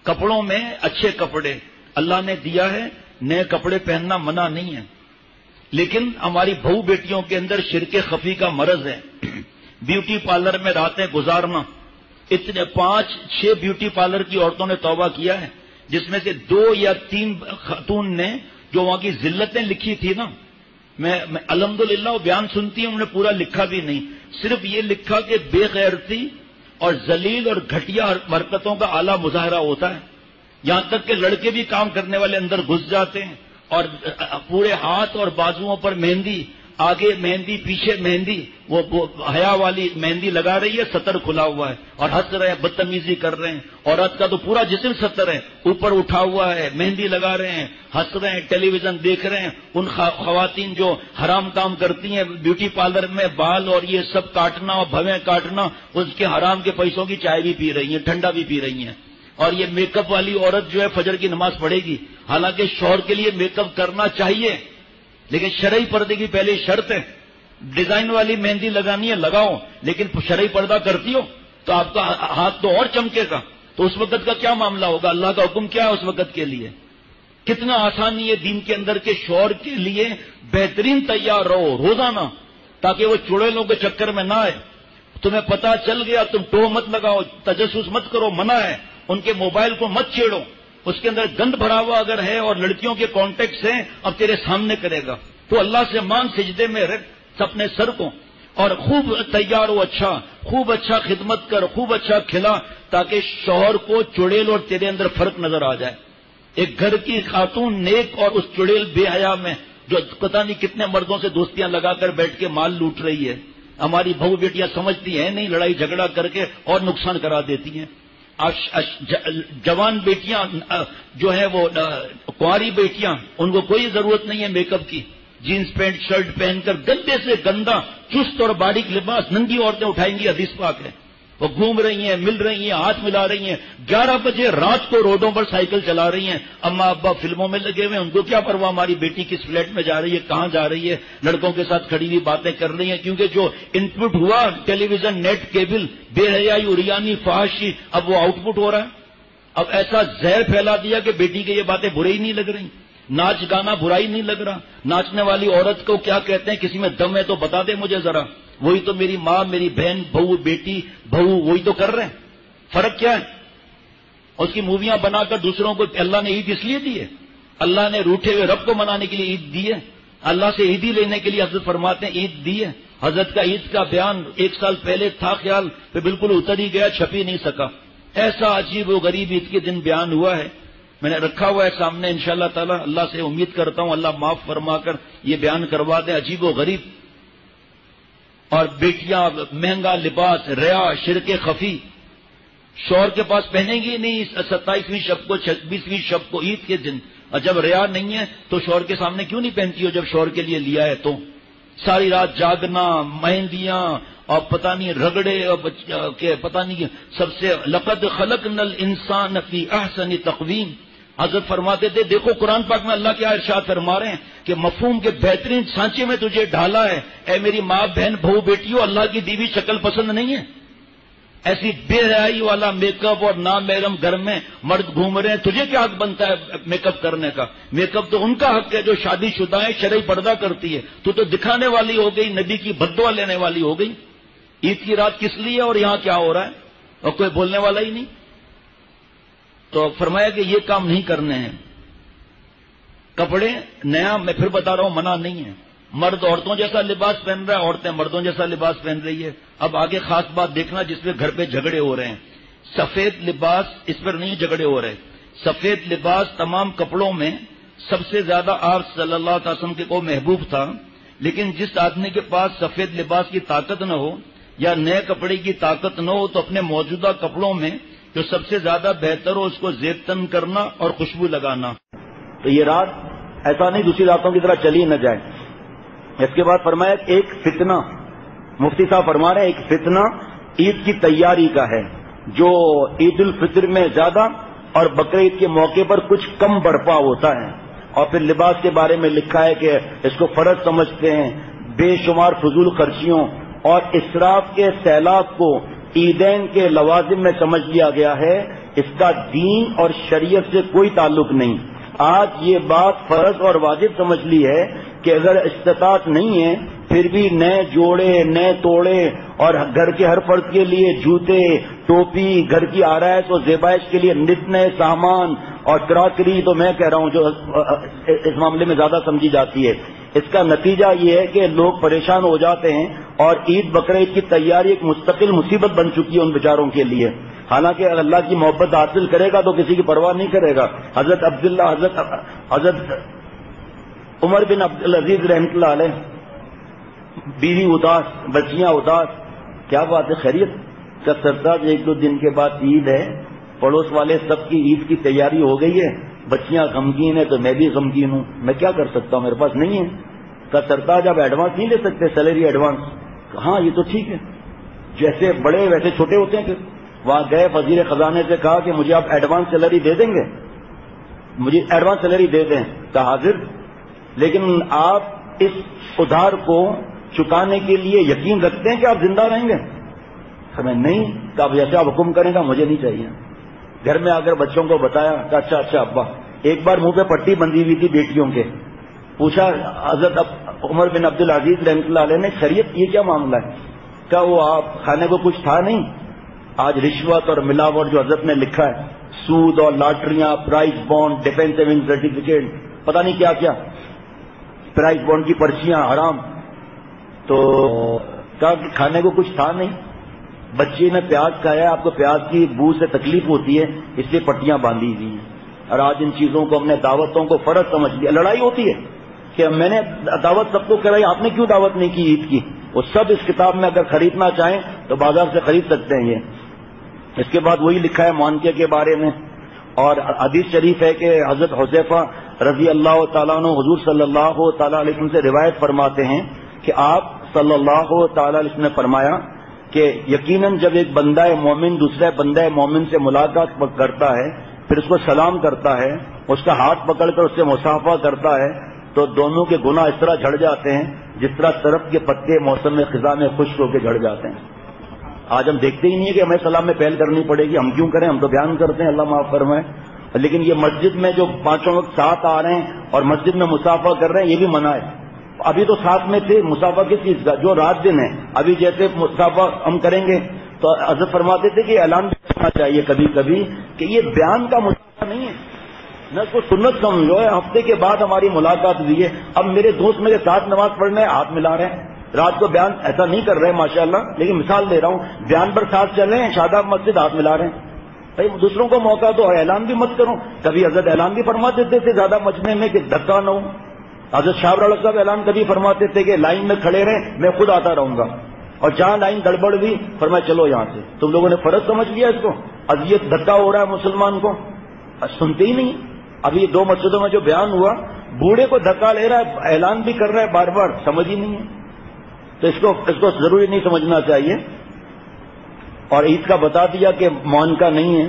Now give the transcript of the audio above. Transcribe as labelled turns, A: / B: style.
A: کپڑوں میں اچھے کپڑے اللہ نے دیا ہے، نئے کپڑے پہننا منع نہیں ہے، لیکن ہماری بہو بیٹیوں کے اندر شرک خفی کا مرض ہے۔ بیوٹی پارلر میں راتیں گزارنا، اتنے 5-6 بیوٹی پارلر کی عورتوں نے توبہ کیا ہے، جس میں سے 2 یا 3 خاتون نے جو وہاں کی ذلتیں لکھی تھی نا، میں الحمدللہ وہ بیان سنتی ہوں، انہوں نے پورا لکھا بھی نہیں، صرف یہ لکھا کہ بے غیرتی اور ذلیل اور گھٹیا حرکتوں کا اعلیٰ مظاہرہ ہوتا ہے، یہاں تک کہ لڑکے بھی کام کرنے والے اندر گھس جاتے ہیں اور پورے ہاتھ اور بازوؤں پر مہندی، آگے مہندی پیچھے مہندی، وہ حیا والی مہندی لگا رہی ہے، سطر کھلا ہوا ہے اور ہنس رہے ہیں، بدتمیزی کر رہے ہیں، عورت کا تو پورا جسم سطر ہے، اوپر اٹھا ہوا ہے، مہندی لگا رہے ہیں، ہنس رہے ہیں، ٹیلی ویژن دیکھ رہے ہیں۔ ان خواتین جو حرام کام کرتی ہیں بیوٹی پارلر میں، بال اور یہ سب کاٹنا اور بھویں کاٹنا، اس کے حرام کے پیسوں کی چائے بھی پی رہی ہیں، ٹھنڈا بھی پی رہی ہیں۔ اور یہ میک اپ والی عورت جو ہے فجر کی نماز پڑھے گی، حالانکہ شوہر کے لیے میک اپ کرنا چاہیے، لیکن شرعی پردے کی پہلے شرط ہے۔ ڈیزائن والی مہندی لگانی ہے لگاؤ، لیکن شرعی پردہ کرتی ہو تو آپ کا ہاتھ تو اور چمکے گا، تو اس وقت کا کیا معاملہ ہوگا؟ اللہ کا حکم کیا ہے اس وقت کے لیے؟ کتنا آسانی ہے دین کے اندر کے شوہر کے لیے بہترین تیار رہو روزانہ، تاکہ وہ چڑیلوں کے چکر میں نہ آئے۔ تمہیں پتا چل گیا تم ٹوہ مت لگاؤ، تجسس مت کرو، منع ہے۔ ان کے موبائل کو مت چھیڑو، اس کے اندر گند بھرا ہوا اگر ہے اور لڑکیوں کے کانٹیکٹس ہیں، اب تیرے سامنے کرے گا تو اللہ سے مانگ، سجدے میں رکھ اپنے سر کو، اور خوب تیار ہو، خوب اچھا خدمت کر، خوب اچھا کھلا، تاکہ شوہر کو چڑیل اور تیرے اندر فرق نظر آ جائے۔ ایک گھر کی خاتون نیک اور اس چڑیل بے حیا میں جو پتہ نہیں کتنے مردوں سے دوستیاں لگا کر بیٹھ کے مال لوٹ رہی ہے، ہماری بہو بیٹیاں سمجھتی ہیں نہیں، لڑائی جھگڑا کر کے اور نقصان کرا دیتی ہیں۔ جوان بیٹیاں جو ہیں وہ کنواری بیٹیاں، ان کو کوئی ضرورت نہیں ہے میک اپ کی، جینز پینٹ شرٹ پہن کر گندے سے گندا چست اور باریک لباس ننگی عورتیں اٹھائیں گی، حدیث پاک ہے۔ وہ گھوم رہی ہیں، مل رہی ہیں، ہاتھ ملا رہی ہیں، 11 بجے رات کو روڈوں پر سائیکل چلا رہی ہیں، اماں ابا فلموں میں لگے ہوئے ہیں، ان کو کیا پرواہ ہماری بیٹی کس فلیٹ میں جا رہی ہے، کہاں جا رہی ہے، لڑکوں کے ساتھ کھڑی ہوئی باتیں کر رہی ہیں، کیونکہ جو ان پٹ ہوا ٹیلی ویژن، نیٹ، کیبل، بے حیائی، اریانی، فحاشی، اب وہ آؤٹ پٹ ہو رہا ہے۔ اب ایسا زہر پھیلا دیا کہ بیٹی کے یہ باتیں برے ہی نہیں لگ رہی، ناچ گانا برا ہی نہیں لگ رہا، ناچنے والی عورت کو کیا کہتے ہیں، کسی میں دم ہے تو بتا دے مجھے ذرا، وہی تو میری ماں، میری بہن، بہو، بیٹی، بہو وہی تو کر رہے ہیں، فرق کیا ہے؟ اس کی موویاں بنا کر دوسروں کو اللہ نے عید اس لیے دی ہے، اللہ نے روٹھے ہوئے رب کو منانے کے لیے عید دی ہے، اللہ سے عیدی لینے کے لیے حضرت فرماتے ہیں عید دی ہے۔ حضرت کا عید کا بیان 1 سال پہلے تھا خیال پہ بالکل اتر ہی گیا، چھپ ہی نہیں سکا، ایسا عجیب و غریب عید کے دن بیان ہوا ہے، میں نے رکھا ہوا ہے سامنے، انشاءاللہ تعالی اللہ سے امید کرتا ہوں اللہ معاف فرما کر یہ بیان کروا دے۔ عجیب و غریب، اور بیٹیاں مہنگا لباس، ریا، شرک خفی، شوہر کے پاس پہنیں گی نہیں 27ویں شب کو، 26ویں شب کو، عید کے دن، اور جب ریا نہیں ہے تو شوہر کے سامنے کیوں نہیں پہنتی ہو؟ جب شوہر کے لیے لیا ہے تو ساری رات جاگنا، مہندیاں اور پتہ نہیں رگڑے کہ پتہ نہیں سب سے لقد خلقنا الانسان فی احسن تقویم۔ حضرت فرماتے تھے دیکھو قرآن پاک میں اللہ کیا ارشاد فرما رہے ہیں کہ مفہوم کے بہترین سانچے میں تجھے ڈھالا ہے، اے میری ماں، بہن، بہو، بیٹیوں، اللہ کی دیوی شکل پسند نہیں ہے؟ ایسی بے حیائی والا میک اپ اور نامحرم گھر میں مرد گھوم رہے ہیں، تجھے کیا حق بنتا ہے میک اپ کرنے کا؟ میک اپ تو ان کا حق ہے جو شادی شدہ ہے، شرعی پردہ کرتی ہے، تو دکھانے والی ہو گئی، نبی کی بددعا لینے والی ہو گئی۔ عید کی رات کس لیے اور یہاں کیا ہو رہا ہے اور کوئی بولنے والا ہی نہیں؟ تو فرمایا کہ یہ کام نہیں کرنے ہیں۔ کپڑے نیا، میں پھر بتا رہا ہوں منع نہیں ہے، مرد عورتوں جیسا لباس پہن رہا ہے، عورتیں مردوں جیسا لباس پہن رہی ہے۔ اب آگے خاص بات دیکھنا جس پہ گھر پہ جھگڑے ہو رہے ہیں، سفید لباس، اس پر نہیں جھگڑے ہو رہے، سفید لباس تمام کپڑوں میں سب سے زیادہ آپ صلی اللہ علیہ وسلم کے کو محبوب تھا، لیکن جس آدمی کے پاس سفید لباس کی طاقت نہ ہو یا نئے کپڑے کی طاقت نہ ہو تو اپنے موجودہ کپڑوں میں جو سب سے زیادہ بہتر ہو اس کو زیب تن کرنا اور خوشبو لگانا۔ تو یہ رات ایسا نہیں دوسری راتوں کی طرح چلی نہ جائے۔ اس کے بعد فرمایا ایک فتنہ، مفتی صاحب فرما رہے ہیں ایک فتنہ عید کی تیاری کا ہے، جو عید الفطر میں زیادہ اور بقرعید کے موقع پر کچھ کم برپا ہوتا ہے۔ اور پھر لباس کے بارے میں لکھا ہے کہ اس کو فرض سمجھتے ہیں، بے شمار فضول خرچیوں اور اسراف کے سیلاب کو عیدین کے لوازم میں سمجھ لیا گیا ہے اس کا دین اور شریعت سے کوئی تعلق نہیں. آج یہ بات فرض اور واجب سمجھ لی ہے کہ اگر استطاعت نہیں ہے پھر بھی نئے جوڑے نئے توڑے اور گھر کے ہر فرد کے لیے جوتے ٹوپی گھر کی آرائش اور زیبائش کے لیے نت نئے سامان اور کراکری تو میں کہہ رہا ہوں جو اس معاملے میں زیادہ سمجھی جاتی ہے. اس کا نتیجہ یہ ہے کہ لوگ پریشان ہو جاتے ہیں اور عید بقرعید کی تیاری ایک مستقل مصیبت بن چکی ہے ان بیچاروں کے لیے. حالانکہ اگر اللہ کی محبت حاصل کرے گا تو کسی کی پرواہ نہیں کرے گا. حضرت عمر بن عبدالعزیز رحمۃ اللہ علیہ بیوی اداس بچیاں اداس. کیا بات ہے خیریت کا سرتاج ایک دو دن کے بعد عید ہے پڑوس والے سب کی عید کی تیاری ہو گئی ہے بچیاں غمگین ہیں تو میں بھی غمگین ہوں میں کیا کر سکتا ہوں میرے پاس نہیں ہے. کا سرتاج آپ ایڈوانس نہیں لے سکتے سیلری ایڈوانس. ہاں یہ تو ٹھیک ہے جیسے بڑے ویسے چھوٹے ہوتے ہیں. کہ وہاں گئے وزیر خزانے سے کہا کہ مجھے آپ ایڈوانس سیلری دے دیں گے مجھے ایڈوانس سیلری دے دیں. کہا حاضر لیکن آپ اس ادھار کو چکانے کے لیے یقین رکھتے ہیں کہ آپ زندہ رہیں گے. ہمیں نہیں کہا جیسے آپ حکم کریں گا مجھے نہیں چاہیے. گھر میں آ کر بچوں کو بتایا کہ اچھا اچھا ابا. ایک بار منہ پہ پٹی بندھی ہوئی تھی بیٹیوں کے. پوچھا حضرت عمر بن عبدالعزیز رحمۃ اللہ علیہ نے خیریت یہ کیا معاملہ ہے. کہا وہ آپ کھانے کو کچھ تھا نہیں. آج رشوت اور ملاوٹ جو حضرت نے لکھا ہے سود اور لاٹریاں prize bond defence saving certificate پتہ نہیں کیا کیا پرائز بانڈ کی پرچیاں حرام. تو کہا کہ کھانے کو کچھ تھا نہیں. بچے نے پیاز کھایا آپ کو پیاز کی بو سے تکلیف ہوتی ہے اس لیے پٹیاں باندھی ہوئی ہیں. اور آج ان چیزوں کو ہم نے دعوتوں کو فرض سمجھ لیا. لڑائی ہوتی ہے کہ میں نے دعوت سب کو کرائی آپ نے کیوں دعوت نہیں کی عید کی. وہ سب اس کتاب میں اگر خریدنا چاہیں تو بازار سے خرید سکتے ہیں. یہ اس کے بعد وہی لکھا ہے معانقے کے بارے میں. اور حدیث شریف ہے کہ حضرت حذیفہ رضی اللہ تعالیٰ عنہ حضور صلی اللہ تعالیٰ علیہ وسلم سے روایت فرماتے ہیں کہ آپ صلی اللہ تعالیٰ علیہ وسلم نے فرمایا کہ یقیناً جب ایک بندہ مومن دوسرے بندہ مومن سے ملاقات کرتا ہے پھر اس کو سلام کرتا ہے اس کا ہاتھ پکڑ کر اس سے مصافحہ کرتا ہے تو دونوں کے گناہ اس طرح جھڑ جاتے ہیں جس طرح طرف کے پتے موسم خزاں میں خشک ہو کے جھڑ جاتے ہیں. آج ہم دیکھتے ہی نہیں ہے کہ ہمیں سلام میں پہل کرنی پڑے گی. ہم کیوں کریں ہم تو بیان کرتے ہیں اللہ معاف فرمائے. لیکن یہ مسجد میں جو پانچوں وقت ساتھ آ رہے ہیں اور مسجد میں مصافحہ کر رہے ہیں یہ بھی منع ہے. ابھی تو ساتھ میں تھے مصافحہ کس چیز کا جو رات دن ہے. ابھی جیسے مصافحہ ہم کریں گے تو حضرت فرماتے تھے کہ اعلان بھی کرنا چاہیے کبھی کبھی کہ یہ بیان کا مصافحہ نہیں ہے نہ اس کو سنت سمجھو ہے. ہفتے کے بعد ہماری ملاقات ہوئی ہے اب میرے دوست میرے ساتھ نماز پڑھنے ہاتھ ملا رہے ہیں. رات کو بیان ایسا نہیں کر رہے ماشاءاللہ لیکن مثال دے رہا ہوں بیان پر ساتھ چل رہے ہیں شاداب مسجد ہاتھ ملا رہے ہیں. بھائی دوسروں کو موقع دو اعلان بھی مت کرو. کبھی حضرت اعلان بھی فرما دیتے تھے زیادہ مجمع میں کہ دھکا نہ ہو. حضرت شاہ رضی صاحب اعلان کبھی فرماتے تھے کہ لائن میں کھڑے رہیں میں خود آتا رہوں گا اور جہاں لائن گڑبڑ ہوئی فرمایا چلو یہاں سے. تم لوگوں نے فرض سمجھ لیا اس کو. اذیت دھکا ہو رہا ہے مسلمان کو سنتے ہی نہیں. ابھی 2 مسجدوں میں جو بیان ہوا بوڑھے کو دھکا لے رہا ہے اعلان بھی کر رہا ہے بار بار سمجھ ہی نہیں ہے. تو اس کو ضروری نہیں سمجھنا چاہیے. اور عید کا بتا دیا کہ معانقہ نہیں ہے